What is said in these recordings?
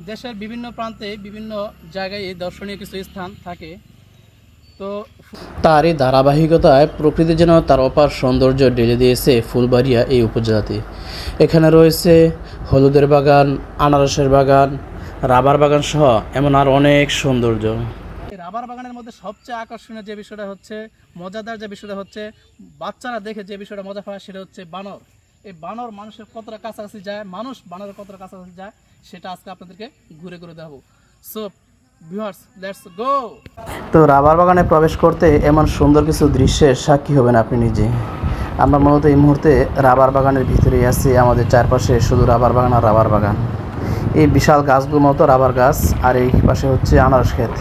দেশের বিভিন্ন প্রান্তে বিভিন্ন জায়গায় এই দর্শনীয় কিছু স্থান থাকে। তো তারই ধারাবাহিকতায় প্রকৃতি যেন তার অপার সৌন্দর্য ঢেলে দিয়েছে ফুলবাড়িয়া এই উপজেলাতে। এখানে রয়েছে হলুদের বাগান, আনারসের বাগান, রাবার বাগান সহ এমন আর অনেক সৌন্দর্য। এই রাবার বাগানের মধ্যে সবচেয়ে আকর্ষণীয় যে বিষয়টা হচ্ছে, মজাদার যে বিষয়টা হচ্ছে, বাচ্চারা দেখে যে বিষয়টা মজা পায় সেটা হচ্ছে বানর। এই বানর মানুষের কতটা কাছাকাছি যায়, মানুষ বানরের কতটা কাছাকাছি যায়, সেটা আজকে আপনাদেরকে ঘুরে ঘুরে দেখাবো। So viewers, let's go. তো রাবার বাগানে প্রবেশ করতে এমন সুন্দর কিছু দৃশ্যের সাক্ষী হবেন আপনি নিজে। আমরা মূলত এই মুহূর্তে রাবার বাগানের ভিতরেই আছি। আমাদের চারপাশে শুধু রাবার বাগান আর রাবার বাগান। এই বিশাল গাছগুলোর মতো রাবার গাছ, আর এই পাশে হচ্ছে আনারস ক্ষেত।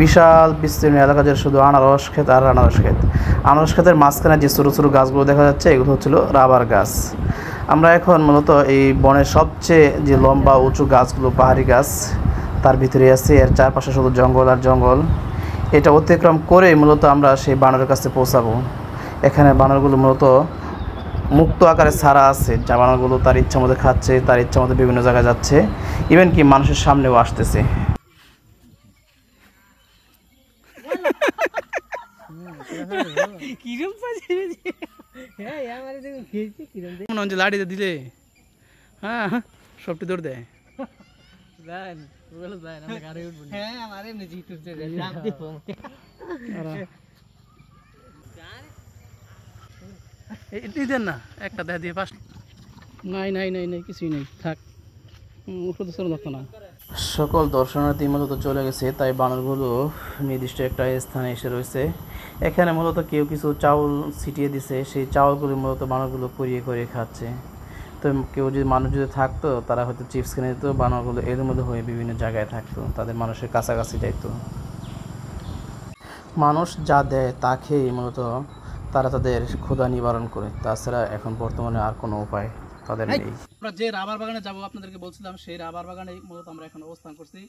বিশাল বিস্তীর্ণ এলাকা যে শুধু আনারস ক্ষেত আর আনারস ক্ষেত। আনারস ক্ষেতের মাঝখানে যে ছোটো ছোটো গাছগুলো দেখা যাচ্ছে, এগুলো হচ্ছিল রাবার গাছ। আমরা এখন মূলত এই বনের সবচেয়ে যে লম্বা উঁচু গাছগুলো, পাহাড়ি গাছ, তার ভিতরে আছে। এর চারপাশে শুধু জঙ্গল আর জঙ্গল। এটা অতিক্রম করে মূলত আমরা সেই বানরের কাছে পৌঁছাবো। এখানে বানরগুলো মূলত মুক্ত আকারে ছাড়া আছে, যা বানরগুলো তার ইচ্ছা মতো খাচ্ছে, তার ইচ্ছা মতো বিভিন্ন জায়গায় যাচ্ছে, ইভেন কি মানুষের সামনেও আসতেছে। লাড়ি দিলে হ্যাঁ সবটি দৌড় দেয়। দেন না একটা দেখা দিয়ে পাস। নাই নাই নাই নাই কিছুই নেই, থাক লাগতো না। সকল দর্শনার্থী মূলত চলে গেছে, তাই বানরগুলো নির্দিষ্ট একটা স্থানে এসে রয়েছে। এখানে মূলত কেউ কিছু চাউল ছিটিয়ে দিছে, সেই চাউলগুলো মূলত বানরগুলো কুড়িয়ে করে খাচ্ছে। তো কেউ যদি মানুষ যদি থাকতো, তারা হয়তো চিপস কিনে দিত, বানরগুলো এর মধ্যে হয়ে বিভিন্ন জায়গায় থাকতো, তাদের মানুষের কাছাকাছি যাইতো। মানুষ যা দেয় তা খেয়েই মূলত তারা তাদের ক্ষুধা নিবারণ করে, তাছাড়া এখন বর্তমানে আর কোনো উপায় তাদের নেই। আমরা যে রাবার বাগানে যাবো আপনাদেরকে বলছিলাম, সেই রাবার বাগানে মূলত আমরা এখন অবস্থান করছি।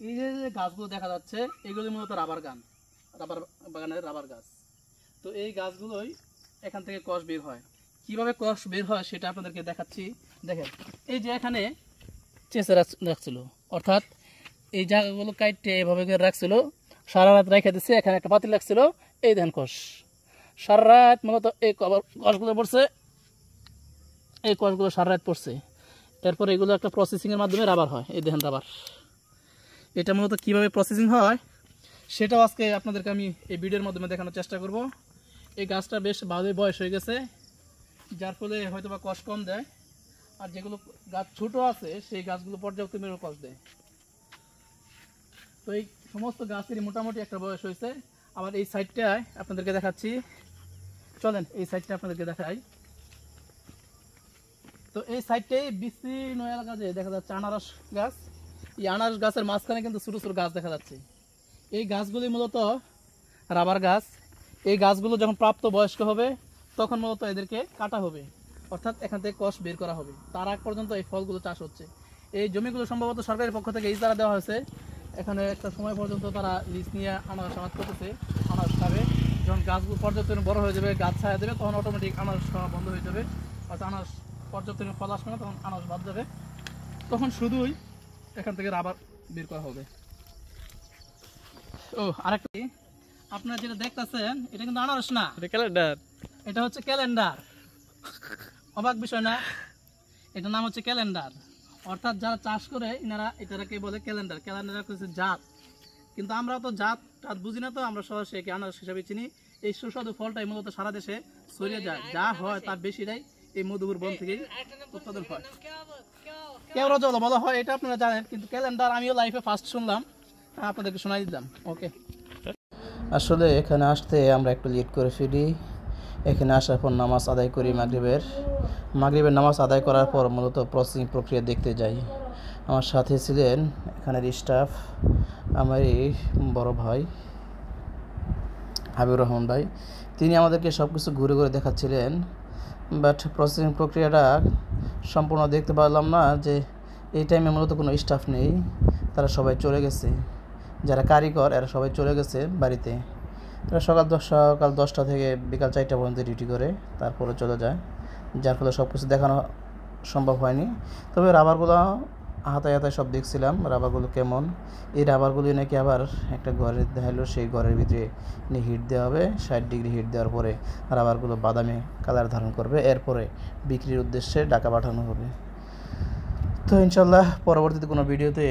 এই যে গাছগুলো দেখা যাচ্ছে, এগুলি মূলত রাবার বাগানের রাবার গাছ। তো এই গাছগুলোই এখান থেকে কষ বের হয়। কিভাবে কষ বের হয় সেটা আপনাদেরকে দেখাচ্ছি। দেখেন, এই যে এখানে চেঁচে রাখছিল, অর্থাৎ এই জায়গাগুলো কাটতে এভাবে করে রাখছিল, সারা রাত রেখে দিচ্ছে। এখানে একটা পাতিল রাখছিল, এই ধান কষ সারা রাত মূলত এই কষগুলো পড়ছে, এই কষগুলো সারা রাত পড়ছে। এরপর এগুলো একটা প্রসেসিংয়ের মাধ্যমে রাবার হয়। এই দেখেন রাবার, এটা মূলত কীভাবে প্রসেসিং হয় সেটাও আজকে আপনাদেরকে আমি এই ভিডিওর মাধ্যমে দেখানোর চেষ্টা করব। এই গাছটা বেশ ভালোই বয়স হয়ে গেছে, যার ফলে হয়তো বা কষ কম দেয়, আর যেগুলো গাছ ছোটো আছে সেই গাছগুলো পর্যাপ্ত মেরো কষ দেয়। তো এই সমস্ত গাছেরই মোটামুটি একটা বয়স হয়েছে। আবার এই সাইডটায় আপনাদেরকে দেখাচ্ছি, চলেন এই সাইডটা আপনাদেরকে দেখাই। তো এই সাইডটাই বিস্তীর্ণ এলাকা যে দেখা যাচ্ছে আনারস গাছ। এই আনারস গাছের মাঝখানে কিন্তু ছোটো ছোটো গাছ দেখা যাচ্ছে। এই গাছগুলি মূলত রাবার গাছ। এই গাছগুলো যখন প্রাপ্ত বয়স্ক হবে তখন মূলত এদেরকে কাটা হবে, অর্থাৎ এখান থেকে কষ বের করা হবে। তার আগ পর্যন্ত এই ফলগুলো চাষ হচ্ছে। এই জমিগুলো সম্ভবত সরকারের পক্ষ থেকে ইজারা দেওয়া হয়েছে। এখানে একটা সময় পর্যন্ত তারা লিজ নিয়ে আনারস আবাদ করতেছে, আনারস খাবে। যখন গাছগুলো পর্যাপ্ত বড় হয়ে যাবে, গাছ ছায়া দেবে, তখন অটোমেটিক আনারস খাওয়া বন্ধ হয়ে যাবে। অর্থাৎ আনারস পর্যাপ্ত ফল আসবে না, তখন আনারস বাদ যাবে। তখন শুধুই এখান থেকে রাবার বের করা হবে। ও আরেকটা, আপনারা যেটা দেখতেছেন এটা কিন্তু আনারস না, এটা ক্যালেন্ডার। এটা হচ্ছে ক্যালেন্ডার। অবাক বিষয় না? এটার নাম হচ্ছে ক্যালেন্ডার। অর্থাৎ যারা চাষ করে এনারা এটাকে বলে ক্যালেন্ডার। ক্যালেন্ডার হচ্ছে জাত, কিন্তু আমরা তো জাত বুঝি না, তো আমরা সরাসরি একে আনারস হিসাবে চিনি। এই সুস্বাদু ফলটাই মূলত সারা দেশে ছড়িয়ে যায়, যা হয় তার বেশিটাই এই মধুপুর বন থেকেই উৎপাদন হয়। কেওড়া জল বলা হয়, এটা আপনারা জানেন, কিন্তু ক্যালেন্ডার আমিও লাইফে ফার্স্ট শুনলাম, আপনাদেরকে শোনাই দিলাম। ওকে, আসলে এখানে আসতে আমরা একটু লেট করে ফিরি। এখানে আসার পর নামাজ আদায় করি মাগরিবের নামাজ আদায় করার পর মূলত প্রসেসিং প্রক্রিয়া দেখতে যাই। আমার সাথে ছিলেন এখানের স্টাফ, আমার এই বড় ভাই হাবিবুর রহমান ভাই। তিনি আমাদেরকে সব কিছু ঘুরে ঘুরে দেখাচ্ছিলেন, বাট প্রসেসিং প্রক্রিয়াটা সম্পূর্ণ দেখতে পারলাম না। যে এই টাইমে মূলত কোনো স্টাফ নেই, তারা সবাই চলে গেছে। যারা কারিগর এরা সবাই চলে গেছে বাড়িতে। তারা সকাল 10টা থেকে বিকাল 4টা পর্যন্ত ডিউটি করে, তারপরে চলে যায়, যার ফলে সব কিছু দেখানো সম্ভব হয়নি। তবে রাবারগুলো হাতায় হাতায় সব দেখছিলাম রাবারগুলো কেমন। এই রাবারগুলি নাকি আবার একটা ঘরে দেখালো, সেই ঘরের ভিতরে হিট দেওয়া হবে, 60 ডিগ্রি হিট দেওয়ার পরে রাবারগুলো বাদামি কালার ধারণ করবে, এরপরে বিক্রির উদ্দেশ্যে ঢাকা পাঠানো হবে। তো ইনশাল্লাহ পরবর্তীতে কোনো ভিডিওতে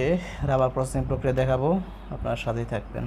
রাবার প্রসেসিং প্রক্রিয়া দেখাবো, আপনার সাথেই থাকবেন।